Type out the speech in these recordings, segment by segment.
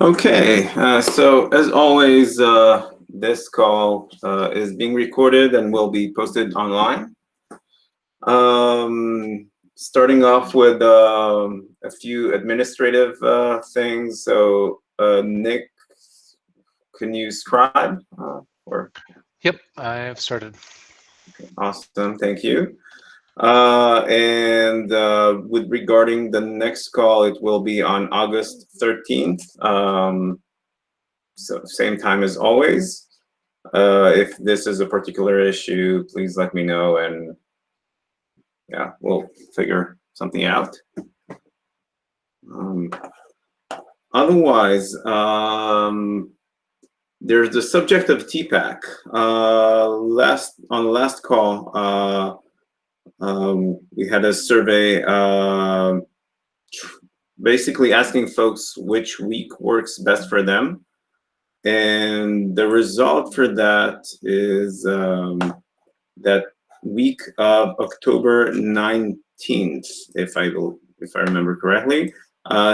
Okay, so as always, this call is being recorded and will be posted online. Starting off with a few administrative things. So, Nick, can you scribe? Yep, I have started. Awesome, thank you. With regarding the next call, it will be on August 13th. So same time as always. If this is a particular issue, please let me know, and yeah, we'll figure something out. Otherwise, there's the subject of TPAC. On the last call, we had a survey basically asking folks which week works best for them. And the result for that is that week of October 19th, if I remember correctly.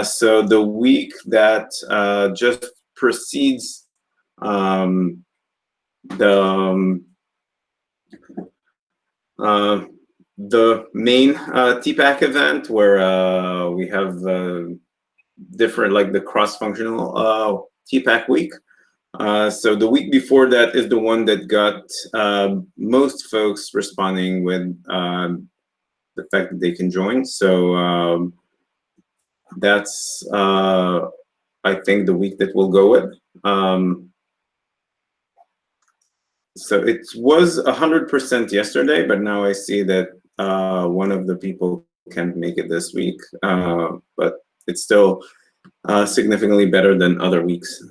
So the week that just precedes the main TPAC event, where we have different, like the cross-functional TPAC week. So the week before that is the one that got most folks responding with the fact that they can join. So that's, I think, the week that we'll go with. So it was 100% yesterday, but now I see that one of the people can't make it this week. But it's still significantly better than other weeks.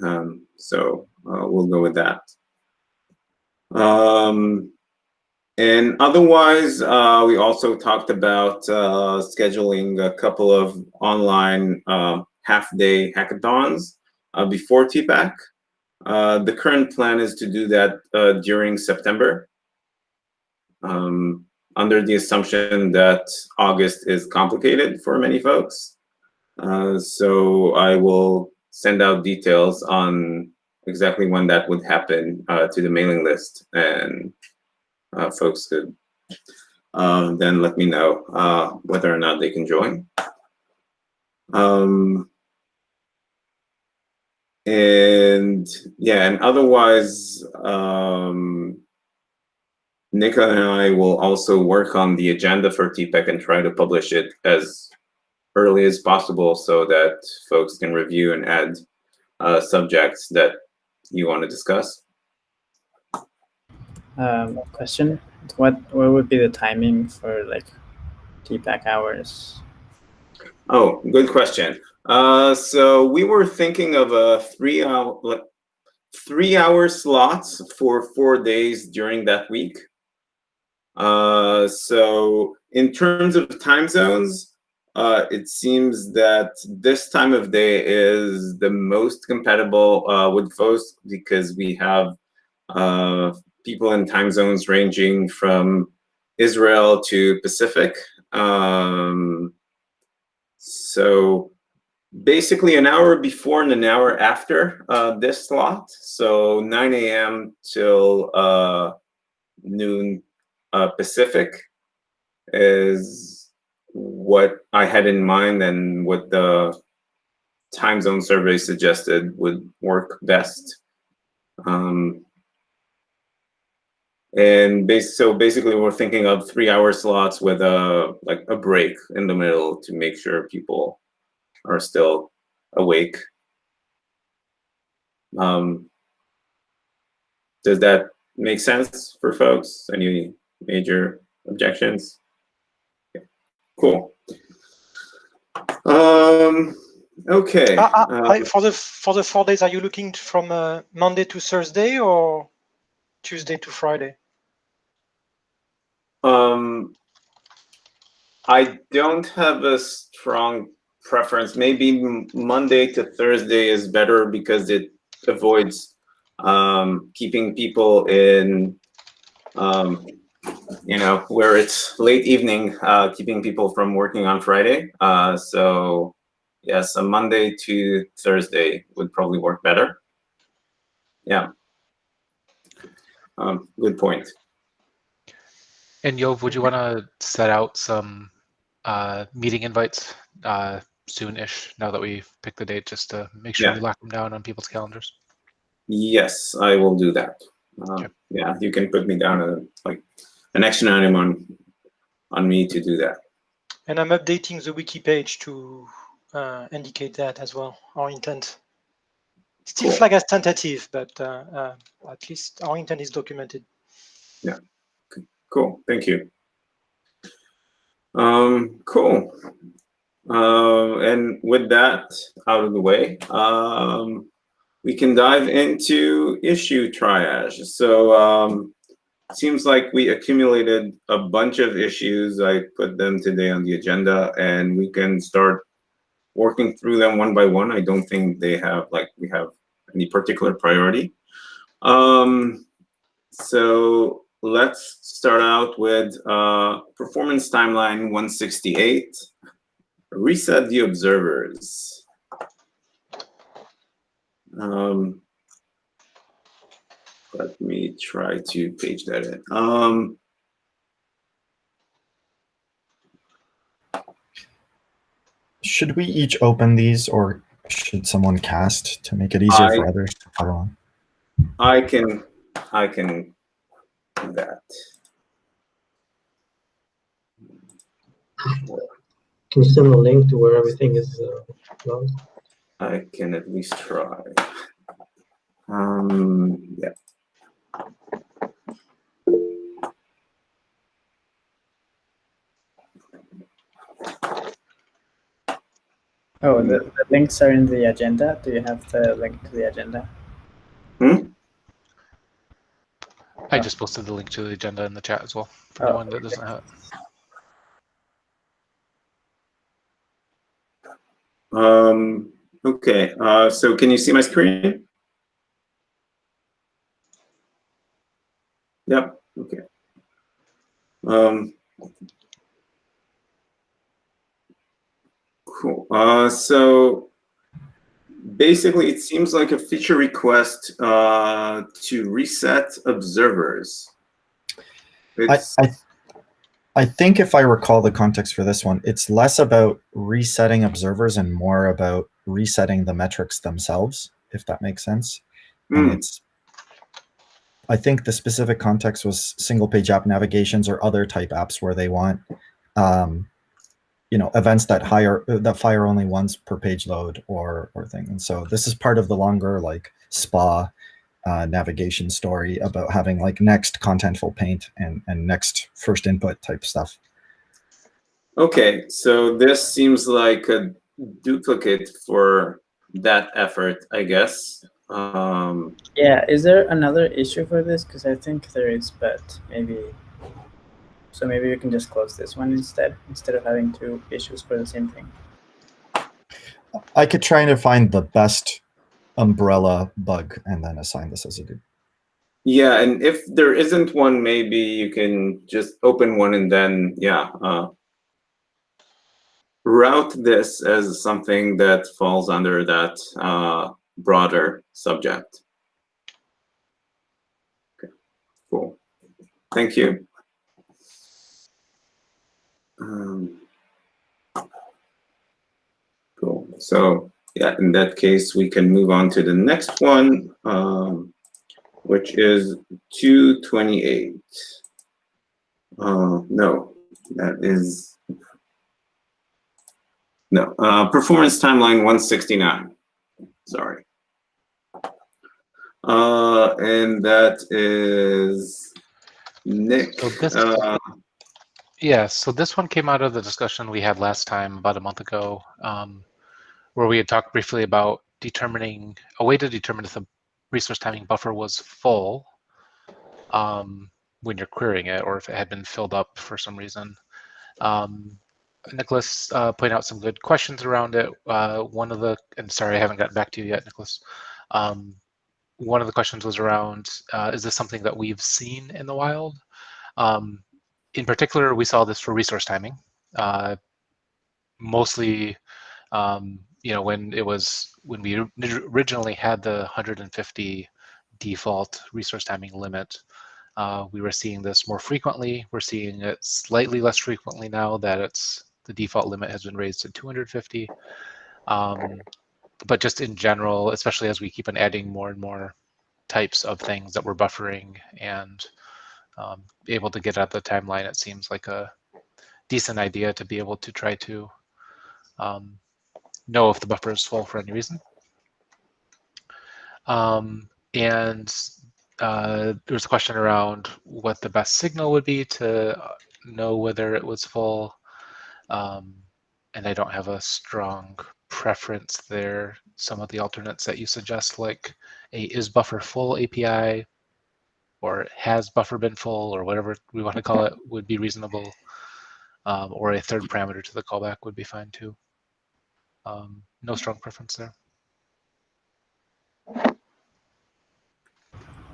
So we'll go with that. And otherwise, we also talked about scheduling a couple of online half-day hackathons before TPAC. The current plan is to do that during September, under the assumption that August is complicated for many folks. So I will send out details on exactly when that would happen to the mailing list, and folks could then let me know whether or not they can join. And yeah, and otherwise, Nika and I will also work on the agenda for TPAC and try to publish it as early as possible so that folks can review and add subjects that you want to discuss. Question: what would be the timing for like TPAC hours? Oh, good question. So we were thinking of a 3-hour slots for 4 days during that week. So in terms of time zones, it seems that this time of day is the most compatible with folks, because we have people in time zones ranging from Israel to Pacific. So basically an hour before and an hour after this slot, so 9 a.m. till noon Pacific is what I had in mind and what the time zone survey suggested would work best. So basically we're thinking of 3-hour slots with a break in the middle to make sure people are still awake. Does that make sense for folks? Any major objections? Okay. Cool. Okay. For the 4 days, are you looking from Monday to Thursday or Tuesday to Friday? I don't have a strong preference. Maybe Monday to Thursday is better because it avoids keeping people in, where it's late evening, keeping people from working on Friday. So yes, a Monday to Thursday would probably work better. Yeah. Good point. And Yov, would you want to set out some meeting invites soon-ish, now that we've picked the date, just to make sure we lock them down on people's calendars? Yes, I will do that. Okay. Yeah, you can put me down like an action item on me to do that. And I'm updating the wiki page to indicate that as well, our intent. Still flag as tentative, but at least our intent is documented. Yeah, cool, thank you. Cool. And with that out of the way, we can dive into issue triage. So seems like we accumulated a bunch of issues. I put them today on the agenda, and we can start working through them one by one. I don't think we have any particular priority. So let's start out with performance timeline 168. Reset the observers. Let me try to page that in. Should we each open these, or should someone cast to make it easier for others to follow on? I can do that. Can you send a link to where everything is logged? I can at least try. Yeah. Oh, the links are in the agenda. Do you have the link to the agenda? I just posted the link to the agenda in the chat as well, for anyone that doesn't have it. Okay, so can you see my screen? Yep, okay. Cool. So basically, it seems like a feature request to reset observers. I think if I recall the context for this one, it's less about resetting observers and more about resetting the metrics themselves, if that makes sense. And I think the specific context was single page app navigations or other type apps where they want events that fire only once per page load or thing. And so this is part of the longer like SPA navigation story about having like next contentful paint and next first input type stuff. Okay, so this seems like a duplicate for that effort, I guess. Yeah, is there another issue for this? Because I think there is, but maybe we can just close this one instead of having two issues for the same thing. I could try to find the best umbrella bug and then assign this as a do. Yeah, and if there isn't one, maybe you can just open one and then route this as something that falls under that broader subject. Okay, cool. Thank you. Cool. So yeah, in that case, we can move on to the next one, which is 228. No, that is no. Performance timeline 169. Sorry. And that is Nick. So this, so this one came out of the discussion we had last time about a month ago, where we had talked briefly about determining a way to determine if the resource timing buffer was full when you're querying it, or if it had been filled up for some reason. Nicholas pointed out some good questions around it. And sorry, I haven't gotten back to you yet, Nicholas. One of the questions was around, is this something that we've seen in the wild? In particular, we saw this for resource timing. Mostly you know, when we originally had the 150 default resource timing limit, we were seeing this more frequently. We're seeing it slightly less frequently now that the default limit has been raised to 250. But just in general, especially as we keep on adding more and more types of things that we're buffering and able to get at the timeline, it seems like a decent idea to be able to try to know if the buffer is full for any reason. And there's a question around what the best signal would be to know whether it was full. And I don't have a strong preference there. Some of the alternates that you suggest, like a is buffer full API, or has buffer been full, or whatever we want to call it, would be reasonable. Or a third parameter to the callback would be fine too. No strong preference there.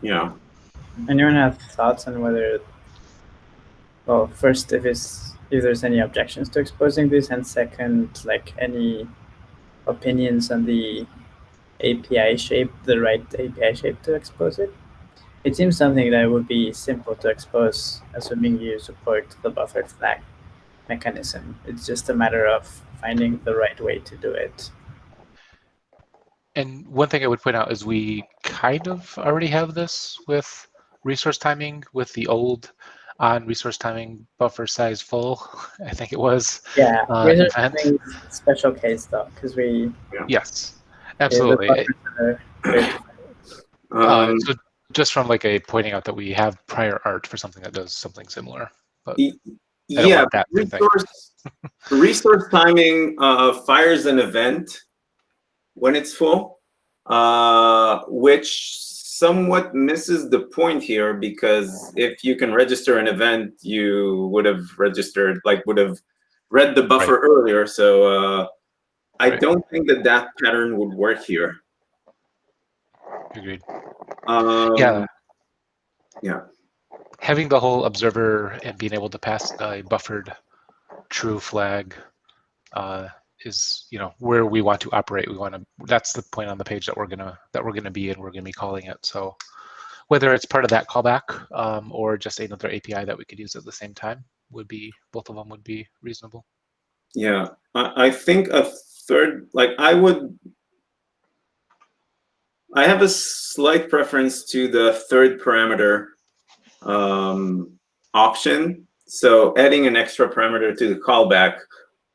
Yeah. Anyone have thoughts on whether, well, first, if there's any objections to exposing this, and second, like any opinions on the API shape, the right API shape to expose it? It seems something that would be simple to expose, assuming you support the buffered flag mechanism. It's just a matter of finding the right way to do it. And one thing I would point out is we kind of already have this with resource timing with the old on resource timing buffer size full, I think it was. Yeah, resource event. timing is a special case though, because we. Yes, absolutely. So just from like a pointing out that we have prior art for something that does something similar. But yeah, resource timing fires an event when it's full, which somewhat misses the point here, because if you can register an event, you would have read the buffer earlier. So I don't think that pattern would work here. Agreed. Yeah. Having the whole observer and being able to pass a buffered true flag is, you know, where we want to operate. That's the point on the page that we're gonna be, and we're gonna be calling it. So whether it's part of that callback or just another API that we could use at the same time, both of them would be reasonable. Yeah, I think a third, I have a slight preference to the third parameter option. So adding an extra parameter to the callback,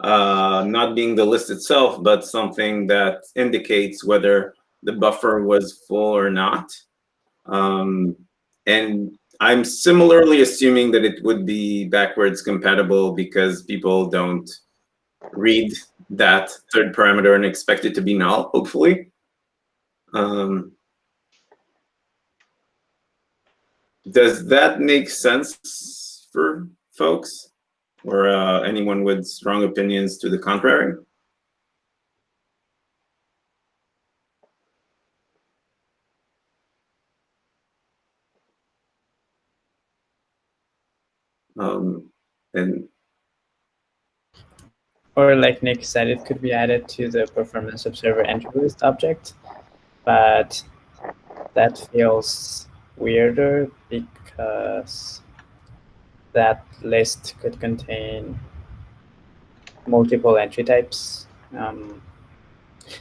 not being the list itself, but something that indicates whether the buffer was full or not. And I'm similarly assuming that it would be backwards compatible, because people don't read that third parameter and expect it to be null, hopefully. Does that make sense for folks, or anyone with strong opinions to the contrary? Or like Nick said, it could be added to the performance observer entry list object, but that feels weirder because that list could contain multiple entry types.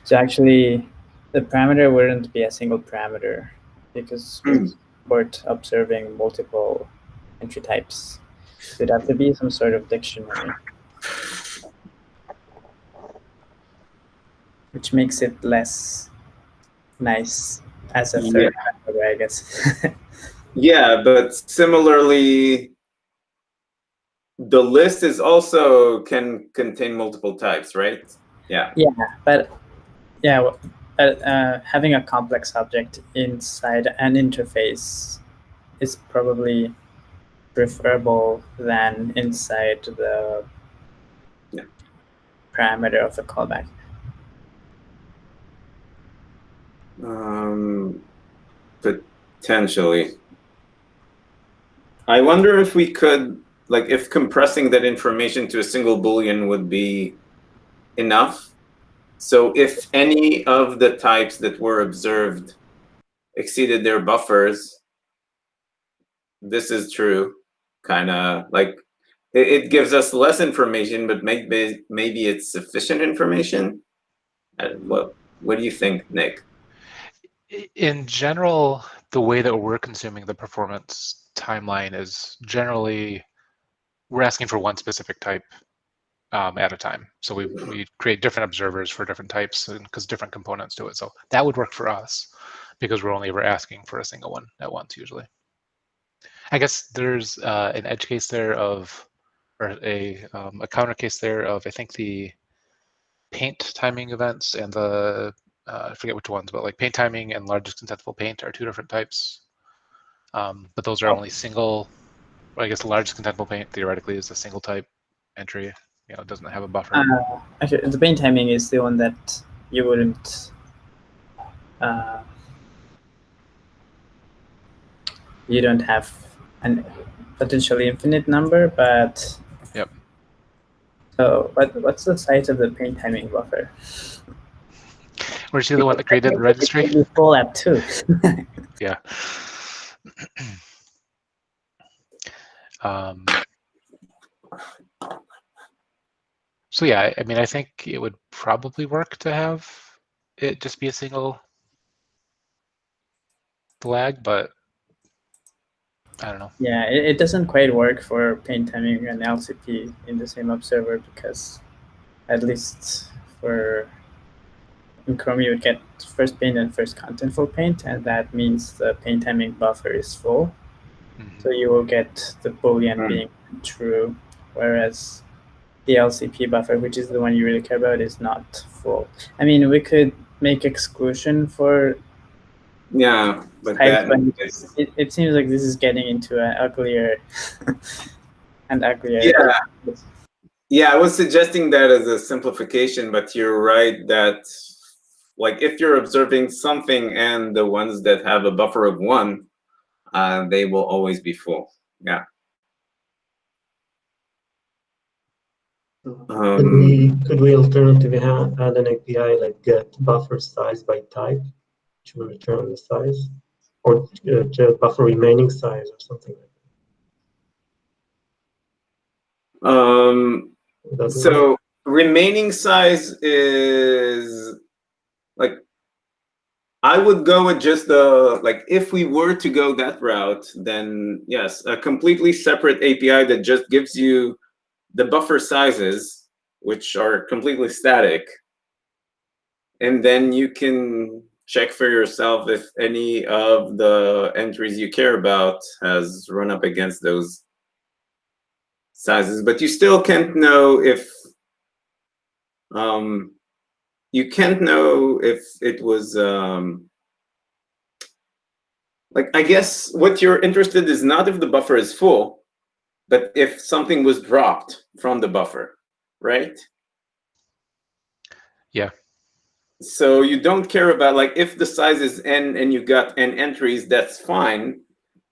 So actually, the parameter wouldn't be a single parameter, because we support observing multiple entry types. So it'd have to be some sort of dictionary, which makes it less nice as a third parameter, I guess. Yeah, but similarly, the list is also can contain multiple types, right? Yeah. Yeah, but having a complex object inside an interface is probably preferable than inside the parameter of the callback. Potentially. I wonder if we could, if compressing that information to a single Boolean would be enough. So if any of the types that were observed exceeded their buffers, this is true. Kind of like it gives us less information, but maybe it's sufficient information. What do you think, Nick? In general, the way that we're consuming the performance timeline is generally we're asking for one specific type at a time. So we create different observers for different types because different components to it. So that would work for us because we're only ever asking for a single one at once usually. I guess there's an edge case there of, or a counter case there of, I think the paint timing events and the, I forget which ones, but like paint timing and largest contentful paint are two different types. But those are only single, well, I guess the largest contentful paint theoretically is a single type entry. You know, it doesn't have a buffer. Actually, the paint timing is the one that you wouldn't. You don't have an potentially infinite number, but. Yep. So, what's the size of the paint timing buffer? Where's the one that created the registry? It would fall at 2. Yeah. So yeah, I mean, I think it would probably work to have it just be a single flag, but I don't know. Yeah, it doesn't quite work for paint timing and LCP in the same observer because, at least for in Chrome, you would get first paint and first contentful paint, and that means the paint timing buffer is full. Mm-hmm. So you will get the Boolean being true, whereas the LCP buffer, which is the one you really care about, is not full. I mean, we could make exclusion for but it seems like this is getting into an uglier and uglier. Yeah, I was suggesting that as a simplification, but you're right that like if you're observing something and the ones that have a buffer of 1, they will always be full. Yeah. Could we alternatively add an API like get buffer size by type to return the size, or buffer remaining size or something like that? So remaining size is like, I would go with just the, like, if we were to go that route, then yes, a completely separate API that just gives you the buffer sizes, which are completely static. And then you can check for yourself if any of the entries you care about has run up against those sizes. But you still can't know if it was like, I guess what you're interested is not if the buffer is full, but if something was dropped from the buffer, right? Yeah. So you don't care about, like, if the size is n and you got n entries, that's fine.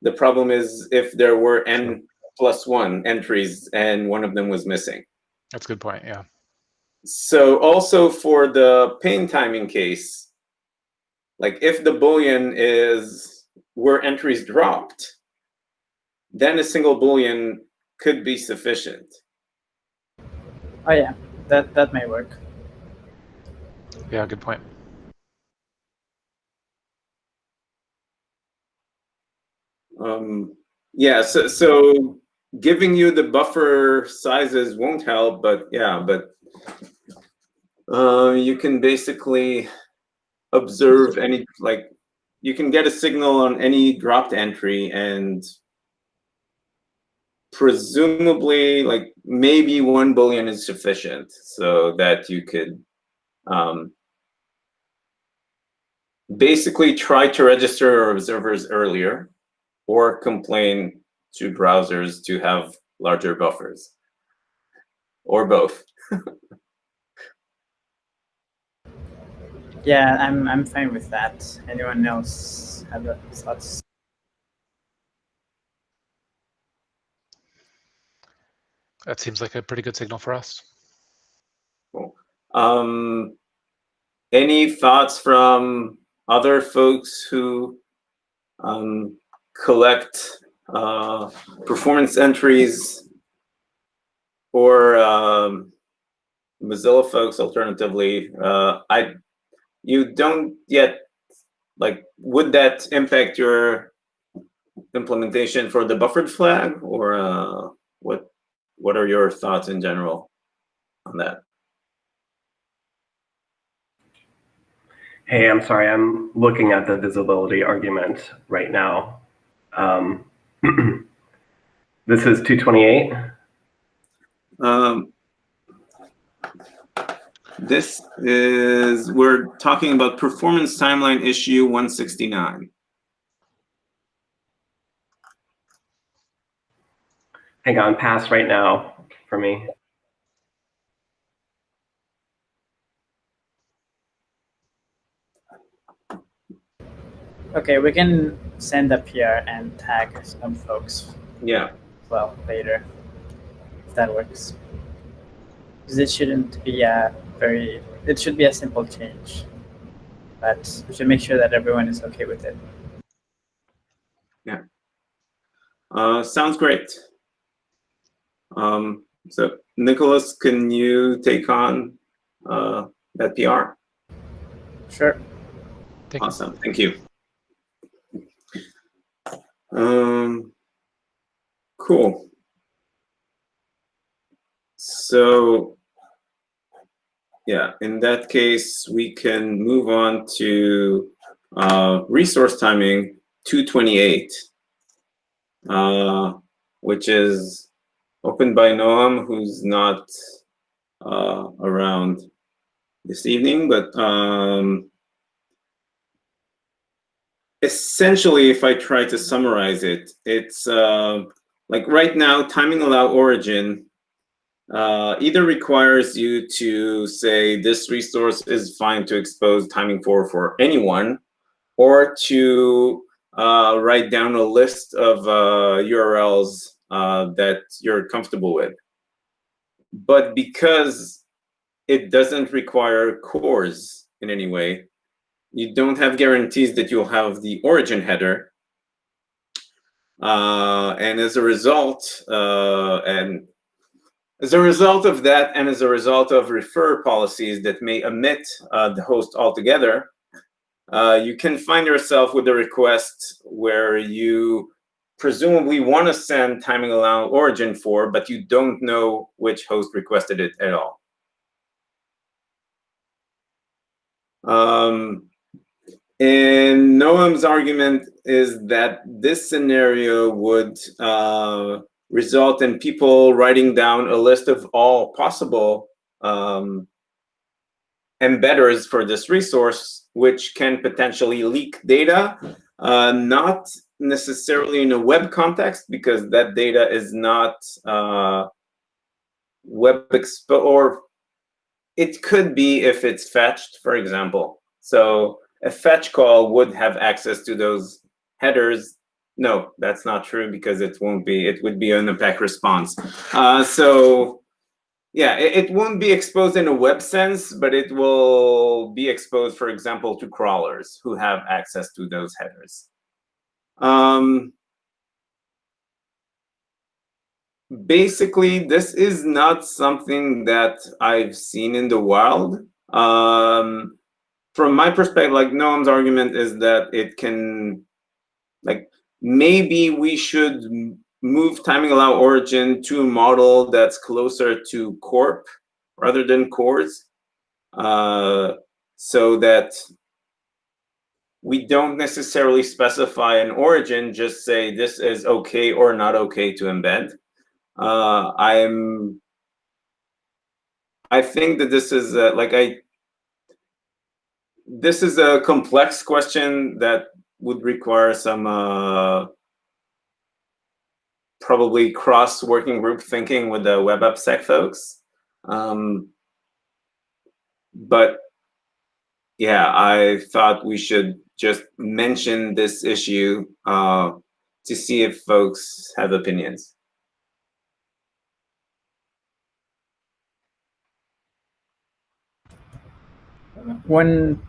The problem is if there were n plus 1 entries and one of them was missing. That's a good point, yeah. So also for the paint timing case, like if the Boolean were entries dropped, then a single Boolean could be sufficient. Oh yeah, that may work. Yeah, good point. Yeah, so giving you the buffer sizes won't help, but yeah, you can basically observe any, like, you can get a signal on any dropped entry, and presumably, like, maybe 1 Boolean is sufficient so that you could basically try to register your observers earlier or complain to browsers to have larger buffers, or both. Yeah, I'm fine with that. Anyone else have thoughts? That seems like a pretty good signal for us. Cool. any thoughts from other folks who collect performance entries, or Mozilla folks alternatively? You don't yet, like, would that impact your implementation for the buffered flag, or what are your thoughts in general on that? Hey, I'm sorry, I'm looking at the visibility argument right now. This is 228. This is, we're talking about performance timeline issue 169. Hang on, pass right now for me. Okay, we can send a PR and tag some folks. Yeah. Well, later, if that works. Because it shouldn't be it should be a simple change, but we should make sure that everyone is okay with it. Yeah. Sounds great. So Nicholas, can you take on that PR? Sure. Awesome. Thank you. Cool. So yeah, in that case, we can move on to resource timing 228, which is opened by Noam, who's not around this evening, but essentially, if I try to summarize it, it's like right now, timing allow origin either requires you to say this resource is fine to expose timing for anyone, or to write down a list of URLs that you're comfortable with. But because it doesn't require cores in any way, you don't have guarantees that you'll have the origin header. And as a result, of that, and as a result of refer policies that may omit the host altogether, you can find yourself with a request where you presumably want to send timing allow origin for, but you don't know which host requested it at all. And Noam's argument is that this scenario would result in people writing down a list of all possible embedders for this resource, which can potentially leak data, not necessarily in a web context, because that data is not or it could be if it's fetched, for example. So a fetch call would have access to those headers. No, that's not true, because it won't be. It would be an APEC response. So yeah, it won't be exposed in a web sense, but it will be exposed, for example, to crawlers who have access to those headers. Basically, this is not something that I've seen in the wild. From my perspective, like Noam's argument is that it can, like, maybe we should move timing allow origin to a model that's closer to corp rather than cores, so that we don't necessarily specify an origin, just say this is okay or not okay to embed. I think that this is this is a complex question that would require some probably cross working group thinking with the WebAppSec folks. But yeah, I thought we should just mention this issue to see if folks have opinions. One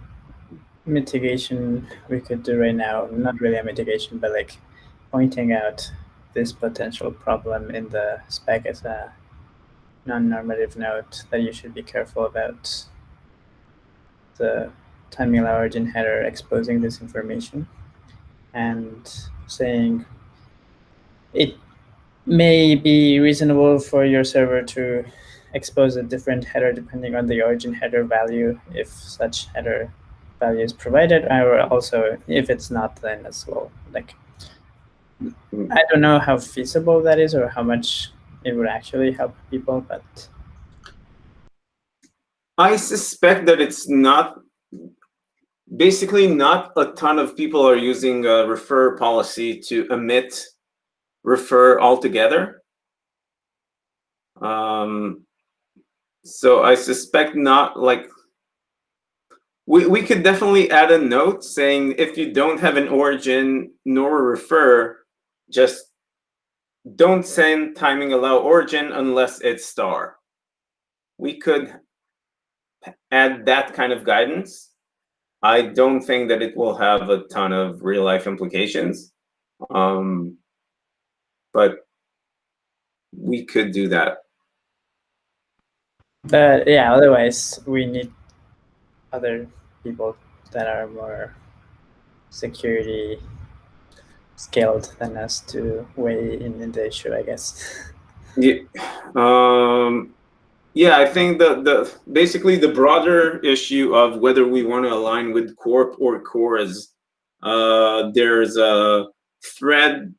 mitigation we could do right now, not really a mitigation, but like pointing out this potential problem in the spec as a non-normative note that you should be careful about the timing allow origin header exposing this information, and saying it may be reasonable for your server to expose a different header depending on the origin header value if such header value is provided, or also if it's not, then as well. Like, I don't know how feasible that is or how much it would actually help people, but I suspect that it's not, basically not a ton of people are using a refer policy to omit refer altogether. So I suspect not. Like, we could definitely add a note saying if you don't have an origin nor a refer, just don't send timing allow origin unless it's star. We could add that kind of guidance. I don't think that it will have a ton of real life implications, but we could do that. But yeah, otherwise we need other people that are more security skilled than us to weigh in the issue, I guess. Yeah, yeah. I think the basically the broader issue of whether we want to align with corp or core is there's a thread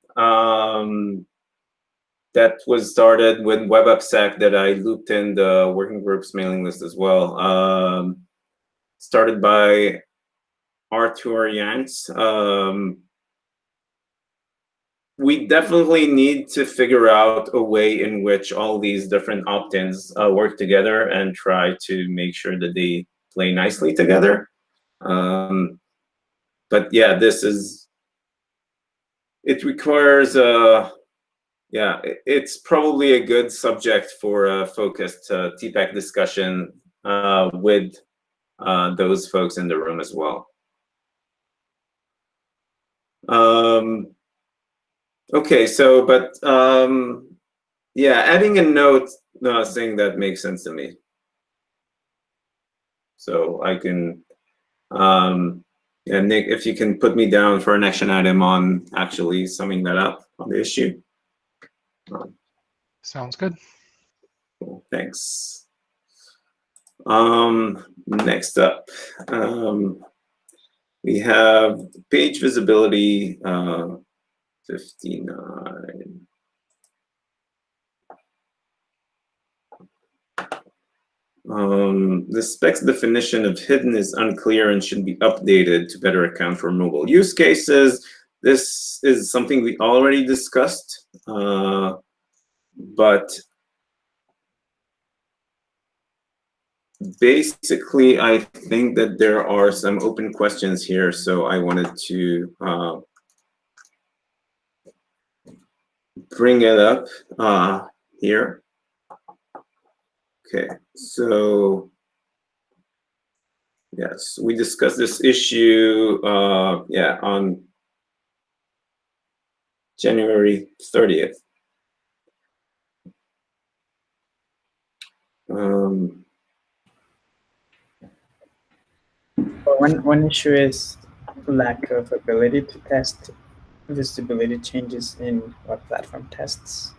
that was started with WebPerfWG that I looped in the working group's mailing list as well. Started by Arthur Yance. We definitely need to figure out a way in which all these different opt-ins work together and try to make sure that they play nicely together. But yeah, it requires yeah, it's probably a good subject for a focused TPAC discussion with those folks in the room as well. Okay, so, but yeah, adding a note saying that makes sense to me. So I can, yeah, Nick, if you can put me down for an action item on actually summing that up on the issue. Sounds good. Cool, thanks. Next up, we have page visibility 59. The spec's definition of hidden is unclear and should be updated to better account for mobile use cases. This is something we already discussed, but basically, I think that there are some open questions here, so I wanted to bring it up here. Okay, so yes, we discussed this issue yeah, on January 30th. One issue is lack of ability to test visibility changes in web platform tests,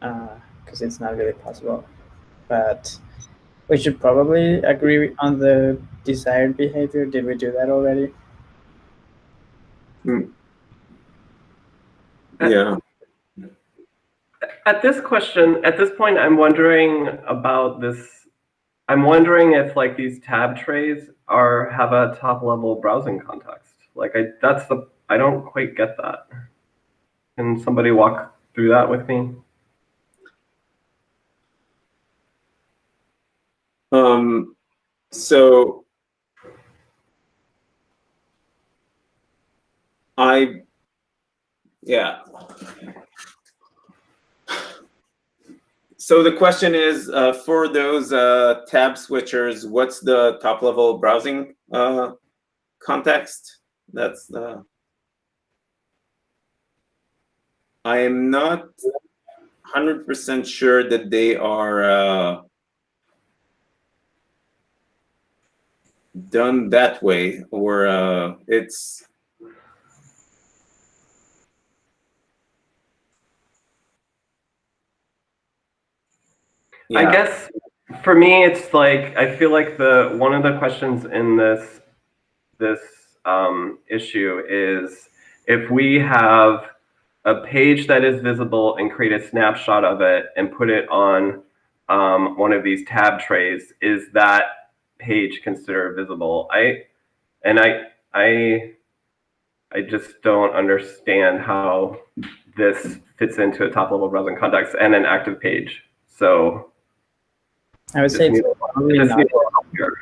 because it's not really possible. But we should probably agree on the desired behavior. Did we do that already? Yeah. At this point, I'm wondering about this. I'm wondering if like these tab trays have a top level browsing context. Like I don't quite get that. Can somebody walk through that with me? So So the question is, for those tab switchers, what's the top level browsing context? That's the. I am not 100% sure that they are done that way, or it's. I Yeah. guess for me, it's like I feel like one of the questions in this issue is if we have a page that is visible and create a snapshot of it and put it on one of these tab trays, is that page considered visible? I just don't understand how this fits into a top level browsing context and an active page. So I would say it's probably just not, need a little help here.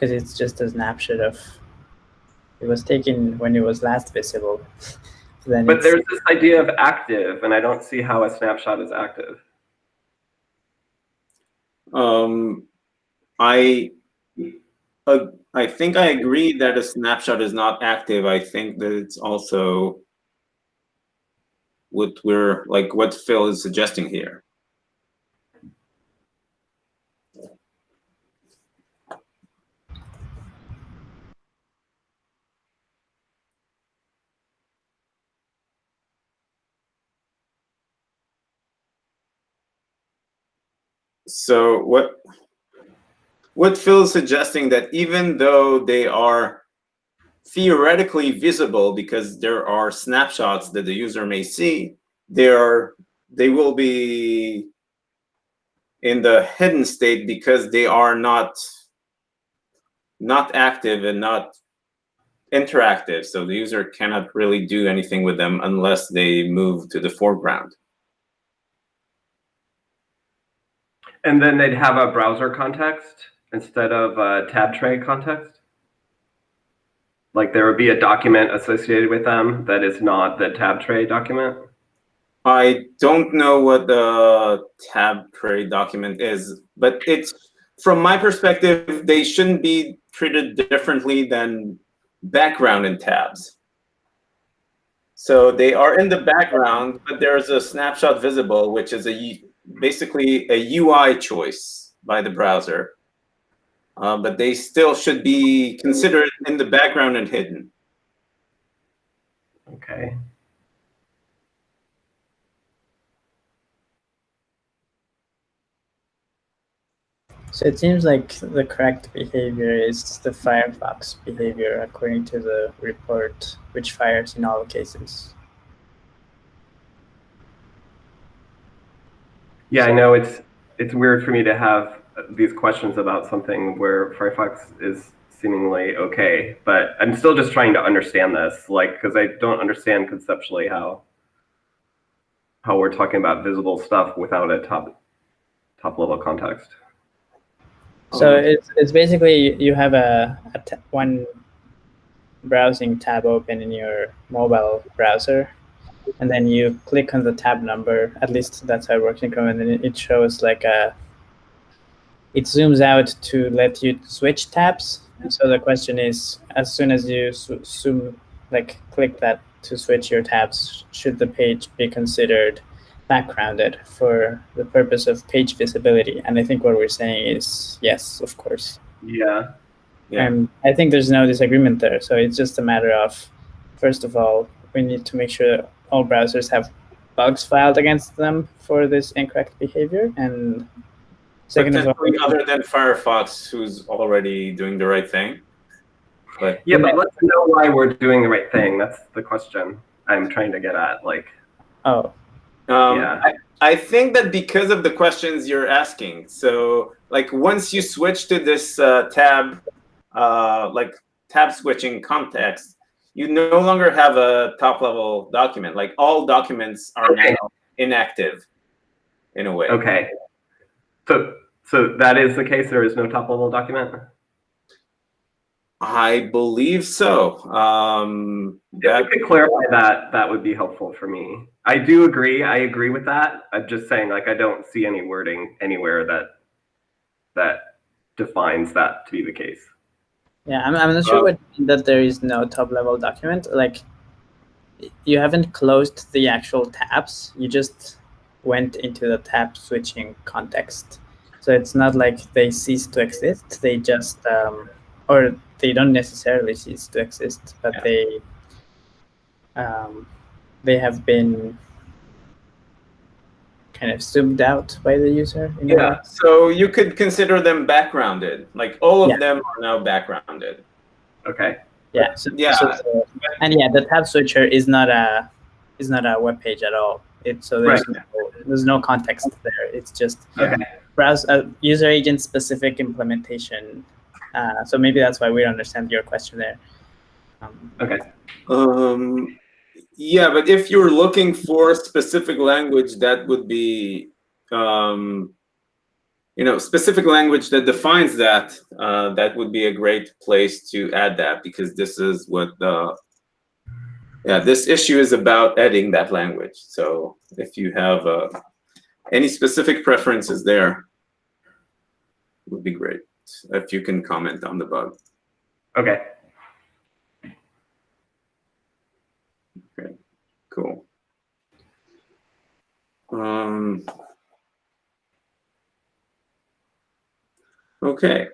because it's just a snapshot of. It was taken when it was last visible. So then But there's this idea of active, and I don't see how a snapshot is active. I think I agree that a snapshot is not active. I think that it's also what Phil is suggesting here. So what Phil is suggesting, that even though they are theoretically visible because there are snapshots that the user may see, they will be in the hidden state because they are not active and not interactive. So the user cannot really do anything with them unless they move to the foreground. And then they'd have a browser context instead of a tab tray context? Like there would be a document associated with them that is not the tab tray document? I don't know what the tab tray document is, but it's, from my perspective, they shouldn't be treated differently than background in tabs. So they are in the background, but there's a snapshot visible, which is basically a UI choice by the browser. But they still should be considered in the background and hidden. Okay. So it seems like the correct behavior is the Firefox behavior according to the report, which fires in all cases. Yeah, I know it's weird for me to have these questions about something where Firefox is seemingly okay, but I'm still just trying to understand this, like, because I don't understand conceptually how we're talking about visible stuff without a top level context. So it's basically you have one browsing tab open in your mobile browser, and then you click on the tab number. At least that's how it works in Chrome, and then it shows like it zooms out to let you switch tabs. So the question is, as soon as you click that to switch your tabs, should the page be considered backgrounded for the purpose of page visibility? And I think what we're saying is yes, of course. Yeah. And I think there's no disagreement there. So it's just a matter of, first of all, we need to make sure all browsers have bugs filed against them for this incorrect behavior. And second of all, other than Firefox, who's already doing the right thing. But yeah, but let's know why we're doing the right thing. That's the question I'm trying to get at. Like, yeah. I think that because of the questions you're asking, so like once you switch to this tab switching context, you no longer have a top level document. Like all documents are now inactive in a way. Okay. So that is the case. There is no top level document. I believe so. If you could clarify that, that would be helpful for me. I do agree. I agree with that. I'm just saying, like, I don't see any wording anywhere that defines that to be the case. Yeah, I'm not sure what that there is no top-level document. Like, you haven't closed the actual tabs. You just went into the tab switching context. So it's not like they cease to exist. They just, or they don't necessarily cease to exist, but they have been kind of zoomed out by the user. Yeah, so you could consider them backgrounded. Like all of them are now backgrounded. Okay. Yeah. So, the tab switcher is not a web page at all. There's no context there. It's just browse a user agent specific implementation. So maybe that's why we don't understand your question there. Yeah, but if you're looking for a specific language, that would be, specific language that defines that. That would be a great place to add that, because this is what this issue is about, adding that language. So if you have any specific preferences there, would be great if you can comment on the bug. Okay. Okay, cool. Okay.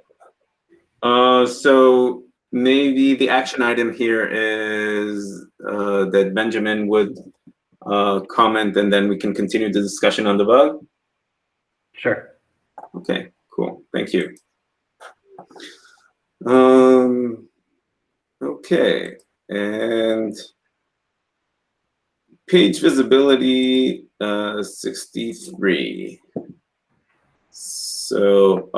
So maybe the action item here is that Benjamin would comment, and then we can continue the discussion on the bug. Sure. Okay, cool. Thank you. Okay, and page visibility 63. So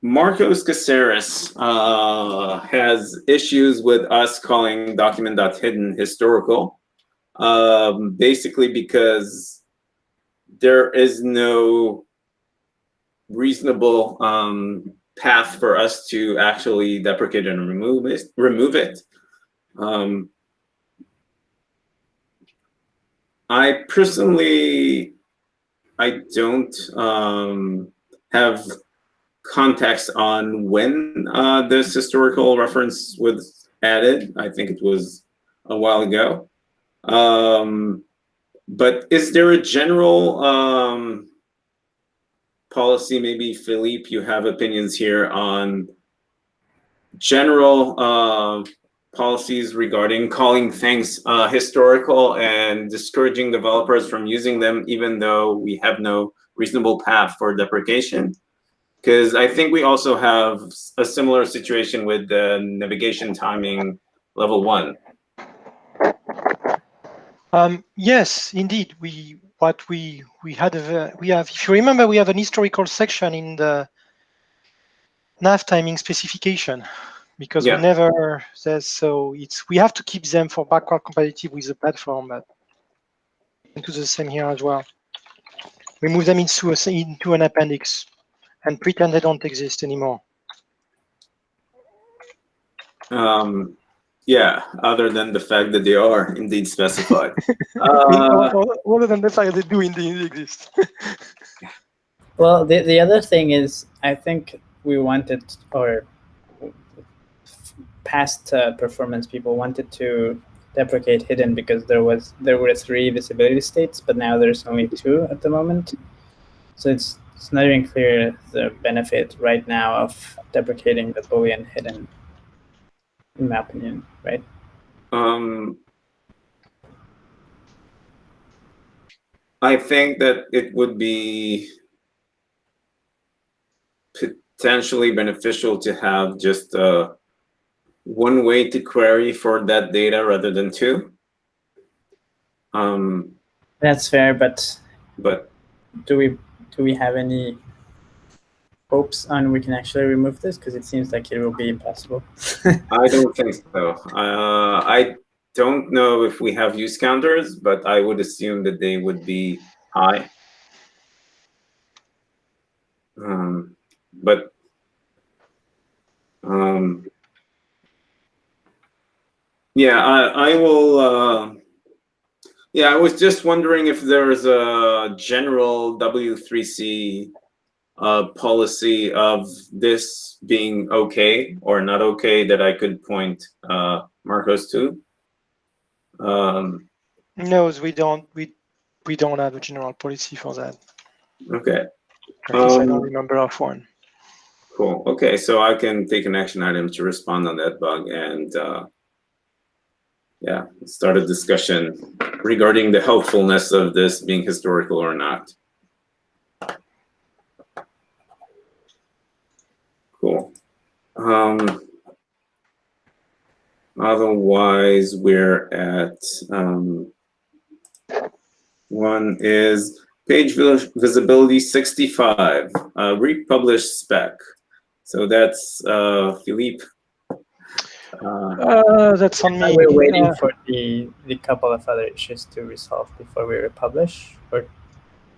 Marcos Caceres has issues with us calling document.hidden historical, basically because there is no reasonable path for us to actually deprecate and remove it. I personally, I don't have context on when this historical reference was added. I think it was a while ago. But is there a general policy? Maybe Philippe, you have opinions here on general policies regarding calling things historical and discouraging developers from using them, even though we have no reasonable path for deprecation. Because I think we also have a similar situation with the navigation timing level 1. Yes, indeed. We have, if you remember, we have an historical section in the nav timing specification, because we never says so. We have to keep them for backward compatibility with the platform, but we do the same here as well. We move them into an appendix and pretend they don't exist anymore. Yeah, other than the fact that they are indeed specified. Other than the fact they do indeed exist. Well, the other thing is, I think we wanted, or past performance people wanted to deprecate hidden because there were 3 visibility states, but now there's only 2 at the moment. So it's not even clear the benefit right now of deprecating the Boolean hidden, in my opinion, right? I think that it would be potentially beneficial to have just one way to query for that data rather than 2. That's fair, but do we have any hopes on we can actually remove this? Because it seems like it will be impossible. I don't think so. I don't know if we have use counters, but I would assume that they would be high. But Yeah, I will. Yeah, I was just wondering if there's a general W3C policy of this being okay or not okay that I could point Marcos to. No, we don't. We don't have a general policy for that. Okay. At least I don't remember of one. Cool. Okay, so I can take an action item to respond on that bug and yeah, start a discussion regarding the helpfulness of this being historical or not. Cool. Otherwise, we're at one is page visibility 65, republished spec. So that's Philippe. That's on me. We're waiting for the couple of other issues to resolve before we republish, or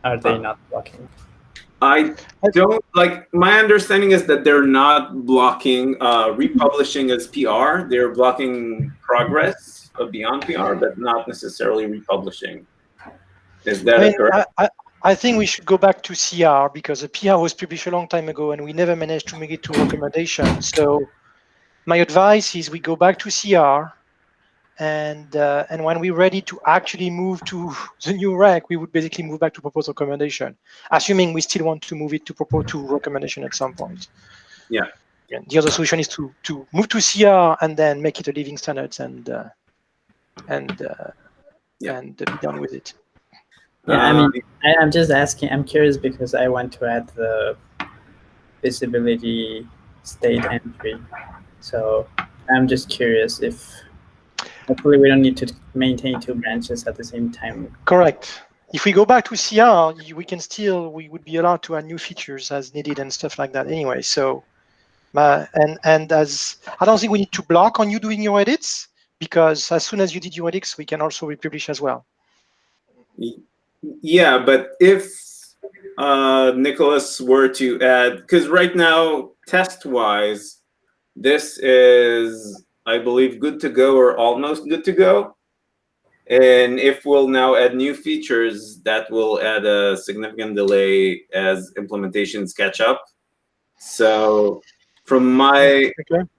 are they not blocking? I don't like. My understanding is that they're not blocking republishing as PR. They're blocking progress beyond PR, but not necessarily republishing. Is that correct? I think we should go back to CR because the PR was published a long time ago and we never managed to make it to recommendation. So my advice is we go back to CR, and when we're ready to actually move to the new rec, we would basically move back to proposed recommendation, assuming we still want to move it to propose to recommendation at some point. Yeah. And the other solution is to move to CR and then make it a living standards and be done with it. Yeah, I mean, I'm just asking. I'm curious because I want to add the visibility state entry. So I'm just curious if hopefully we don't need to maintain two branches at the same time. Correct. If we go back to CR, we would be allowed to add new features as needed and stuff like that anyway. So, and as I don't think we need to block on you doing your edits, because as soon as you did your edits, we can also republish as well. Yeah, but if Nicholas were to add, because right now, test-wise, this is, I believe, good to go or almost good to go. And if we'll now add new features, that will add a significant delay as implementations catch up. So from my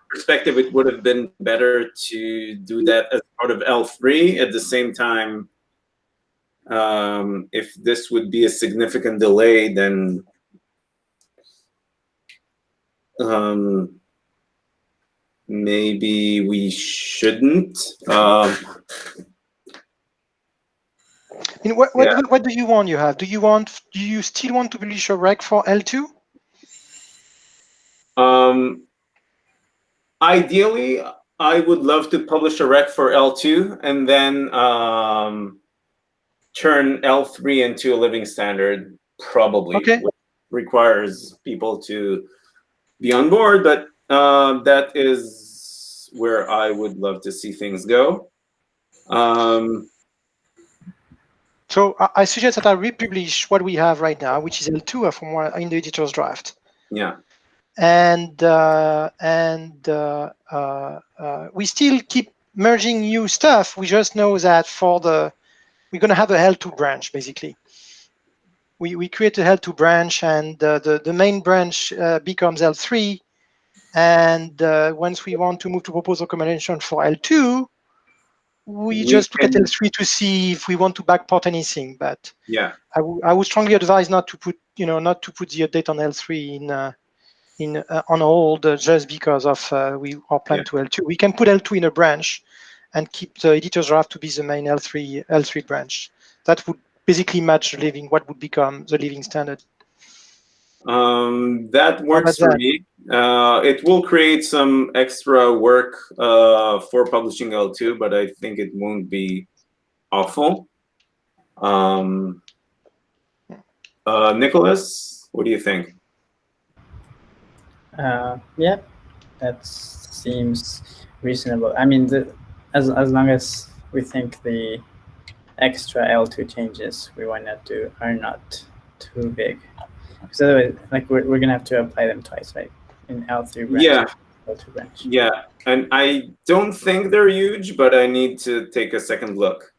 perspective, it would have been better to do that as part of L3 at the same time. If this would be a significant delay, then maybe we shouldn't. What do you want? Do you still want to publish a rec for L2? Ideally, I would love to publish a rec for L2 and then turn L3 into a living standard, probably. Okay. Which requires people to be on board, but that is where I would love to see things go. So I suggest that I republish what we have right now, which is L2 from what in the editor's draft. Yeah. And we still keep merging new stuff. We just know that we're going to have a L2 branch, basically. We create a L2 branch, and the main branch becomes L3. And once we want to move to propose recommendation for L2, we just look at L3 to see if we want to backport anything. But yeah, I would strongly advise not to put the update on L3 on hold just because of our plan to L2. We can put L2 in a branch and keep the editor's draft to be the main L3 branch. That would basically match what would become the living standard. That works for me. It will create some extra work for publishing L2, but I think it won't be awful. Nicholas, what do you think? Yeah, that seems reasonable. I mean, as long as we think the extra L2 changes we want to do are not too big, because otherwise, like we're gonna have to apply them twice, right? In L3 branch. Yeah, L2 branch. Yeah, and I don't think they're huge, but I need to take a second look.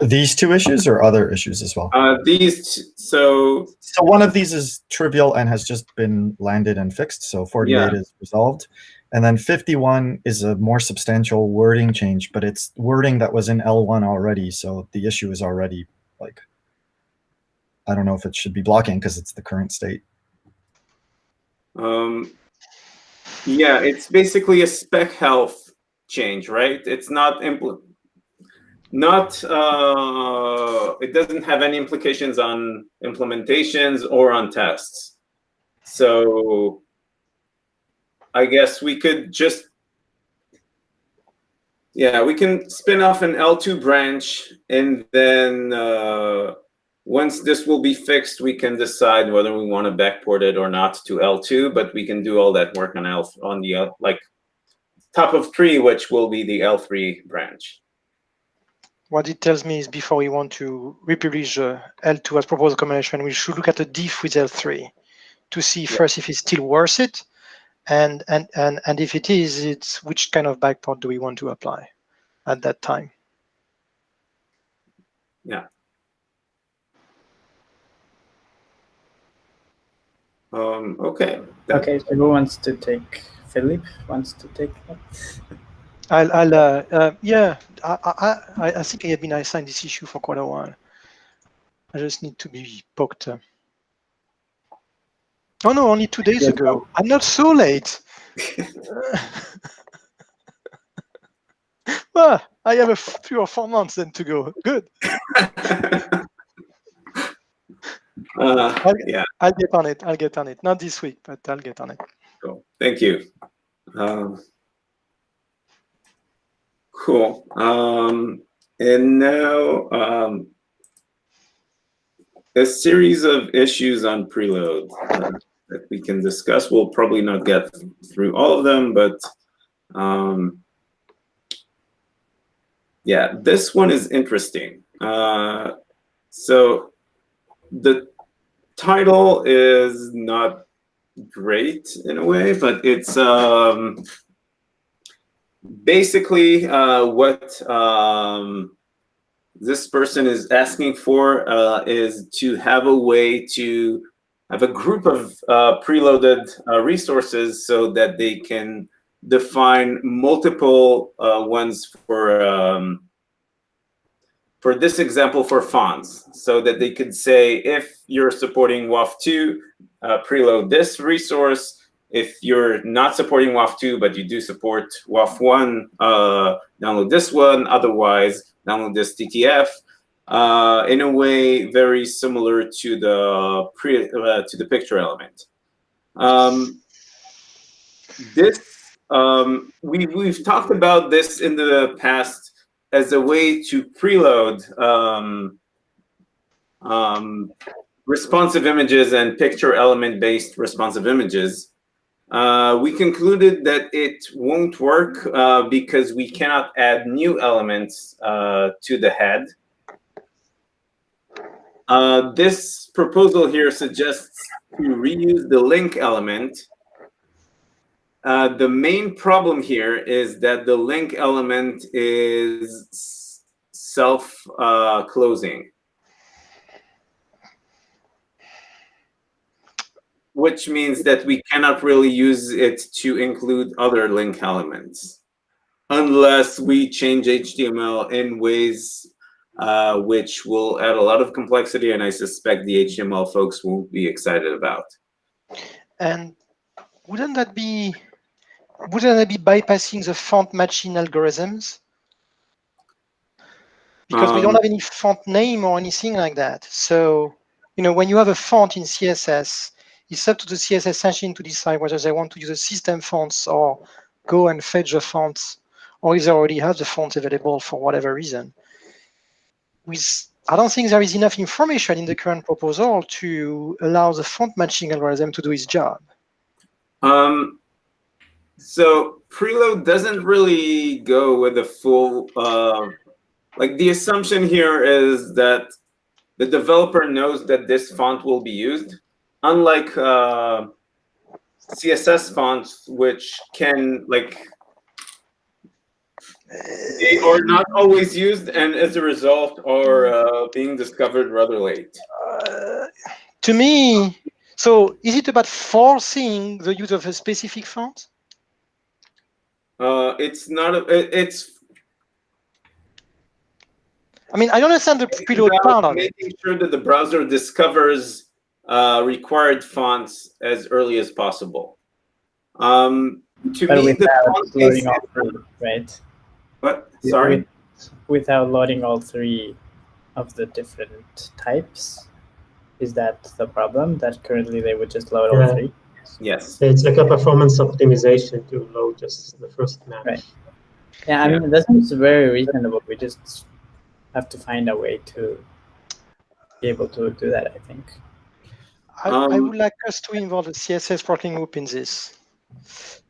These two issues or other issues as well? So one of these is trivial and has just been landed and fixed. So 48 is resolved. And then 51 is a more substantial wording change, but it's wording that was in L1 already. So the issue is already like, I don't know if it should be blocking because it's the current state. Yeah, it's basically a spec health change, right? It's not it doesn't have any implications on implementations or on tests. So I guess we could just, we can spin off an L2 branch, and then once this will be fixed, we can decide whether we want to backport it or not to L2, but we can do all that work on the top of tree, which will be the L3 branch. What it tells me is before we want to republish L2 as proposed combination, we should look at a diff with L3 to see first if it's still worth it, and if it is, it's which kind of backport do we want to apply at that time. Yeah. Okay. Okay, so who wants to take? Philippe wants to take that. I think I have been assigned this issue for quite a while. I just need to be poked. Oh no, only 2 days ago. I'm not so late. Well, I have a 3 or 4 months then to go. Good. I'll get on it. I'll get on it. Not this week, but I'll get on it. Cool. Thank you. Cool. And now a series of issues on preload that we can discuss. We'll probably not get through all of them, but yeah, this one is interesting. So the title is not great in a way, but it's basically what this person is asking for is to have a way to have a group of preloaded resources so that they can define multiple ones for this example for fonts, so that they could say, if you're supporting WAF2, preload this resource. If you're not supporting WAF2, but you do support WAF1, download this one. Otherwise, download this TTF. In a way very similar to the picture element. We've talked about this in the past as a way to preload responsive images and picture element-based responsive images. We concluded that it won't work because we cannot add new elements to the head. This proposal here suggests to reuse the link element. The main problem here is that the link element is self-closing, which means that we cannot really use it to include other link elements unless we change HTML in ways which will add a lot of complexity, and I suspect the HTML folks won't be excited about. And wouldn't that be bypassing the font matching algorithms? Because we don't have any font name or anything like that. So, when you have a font in CSS, it's up to the CSS engine to decide whether they want to use the system fonts or go and fetch the fonts, or if they already have the fonts available for whatever reason. I don't think there is enough information in the current proposal to allow the font matching algorithm to do its job. So preload doesn't really go with the full, the assumption here is that the developer knows that this font will be used. Unlike CSS fonts which can they are not always used, and as a result are being discovered rather late. To me, so is it about forcing the use of a specific font? It's not. It's. I mean, I understand the preload part of it. Making sure that the browser discovers required fonts as early as possible. To But me, the without font loading case all three, right? What? Sorry? Without loading all three of the different types, is that the problem? That currently they would just load all three? Yes. It's like a performance optimization to load just the first match. Right. Yeah, I mean, that seems very reasonable. We just have to find a way to be able to do that, I think. I would like us to involve the CSS working group in this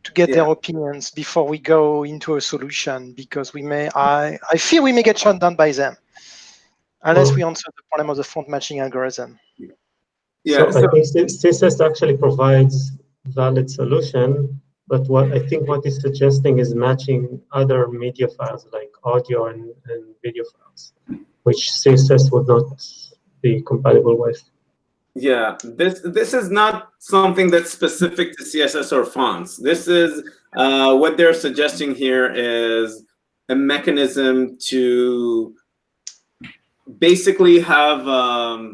to get their opinions before we go into a solution, because we may, I fear we may get shut down by them unless we answer the problem of the font matching algorithm. Yeah, so I think CSS actually provides valid solution, but what I think what it's suggesting is matching other media files like audio and video files, which CSS would not be compatible with. Yeah, this is not something that's specific to CSS or fonts. This is what they're suggesting here is a mechanism to basically have a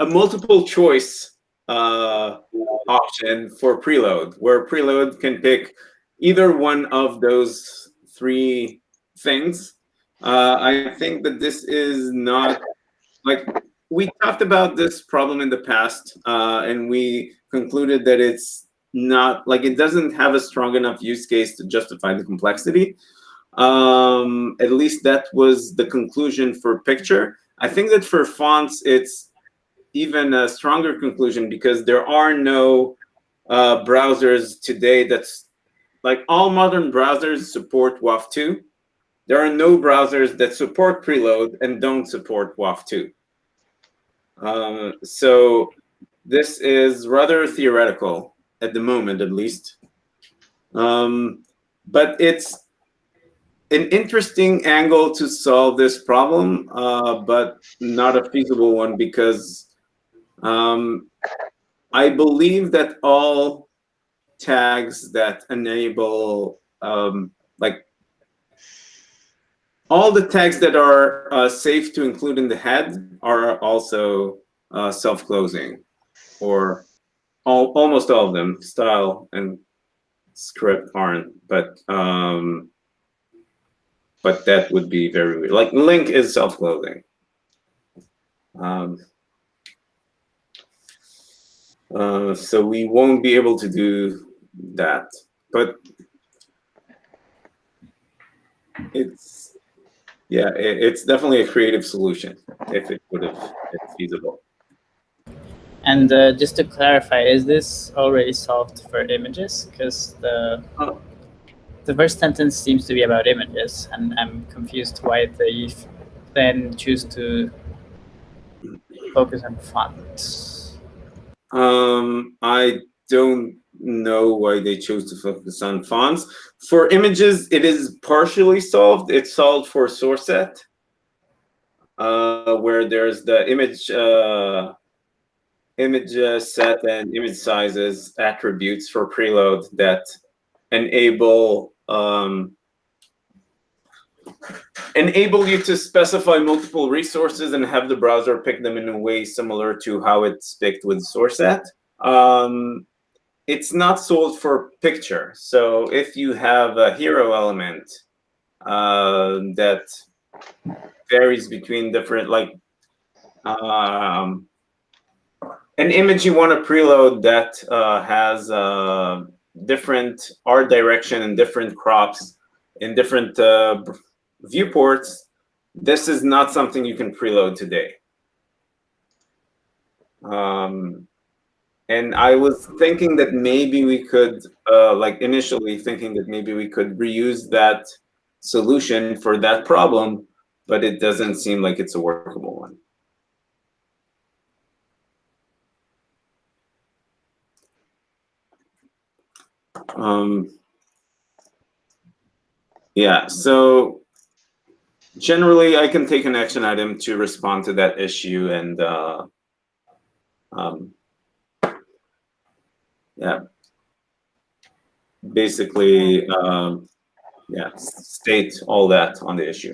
multiple choice option for preload, where preload can pick either one of those three things. I think that this is not we talked about this problem in the past, and we concluded that it's not it doesn't have a strong enough use case to justify the complexity. At least that was the conclusion for picture. I think that for fonts, it's even a stronger conclusion because there are no browsers today that's all modern browsers support WAF2. There are no browsers that support preload and don't support WAF2. So this is rather theoretical at the moment, at least. But it's an interesting angle to solve this problem, but not a feasible one because I believe that all tags that enable, all the tags that are safe to include in the head are also self-closing, or almost all of them. Style and script aren't, but that would be very weird. Link is self-closing. So we won't be able to do that, but it's definitely a creative solution if it would have been feasible. And just to clarify, is this already solved for images? Because the first sentence seems to be about images, and I'm confused why they then choose to focus on fonts. I don't know why they chose to focus on fonts. For images, it is partially solved. It's solved for source set, where there's the image set and image sizes attributes for preload that enable you to specify multiple resources and have the browser pick them in a way similar to how it's picked with source set. It's not solved for picture. So if you have a hero element that varies between different, an image you want to preload that has different art direction and different crops in different viewports, this is not something you can preload today. And I was thinking that maybe we could, initially thinking that maybe we could reuse that solution for that problem, but it doesn't seem like it's a workable one. Yeah, so generally I can take an action item to respond to that issue and yeah, basically yeah, state all that on the issue.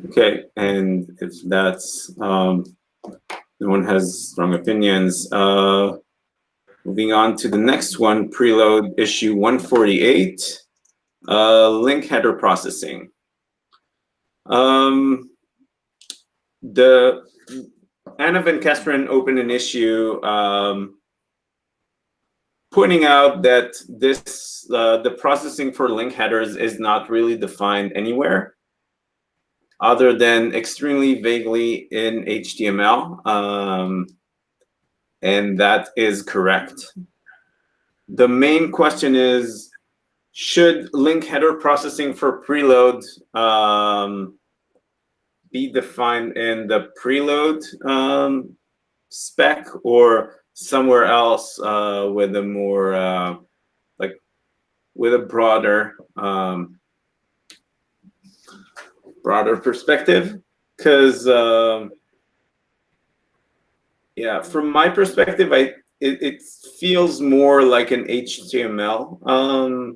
Okay, and if that's no one has strong opinions, moving on to the next one, Preload issue 148, link header processing. The Anna Van Kesteren opened an issue pointing out that this the processing for link headers is not really defined anywhere other than extremely vaguely in HTML, and that is correct. The main question is, should link header processing for Preload be defined in the Preload spec or somewhere else with a more like with a broader broader perspective? Because yeah, from my perspective, it feels more like an HTML,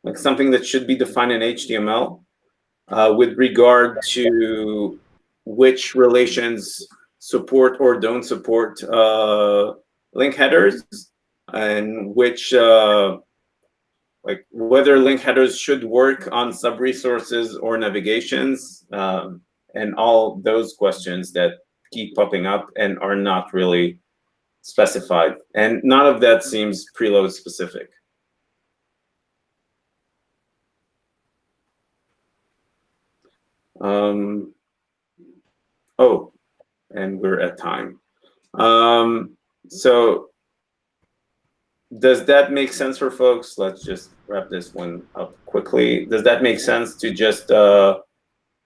like something that should be defined in HTML with regard to which relations support or don't support link headers, and which like whether link headers should work on sub-resources or navigations, and all those questions that keep popping up and are not really specified. And none of that seems Preload specific. Oh, and we're at time. So does that make sense for folks? Let's just wrap this one up quickly. Does that make sense to just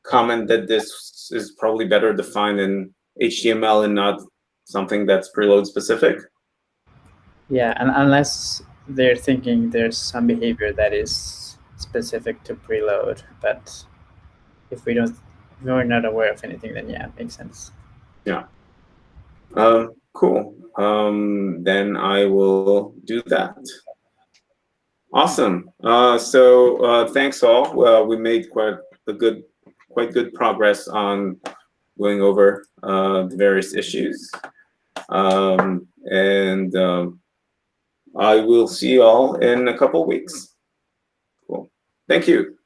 comment that this is probably better defined in HTML and not something that's Preload specific? Yeah, and unless they're thinking there's some behavior that is specific to Preload, but if we're not aware of anything, then yeah, it makes sense. Yeah. Cool. Then I will do that. Awesome. So thanks all. Well, we made quite good progress on going over the various issues. And I will see you all in a couple weeks. Cool. Thank you.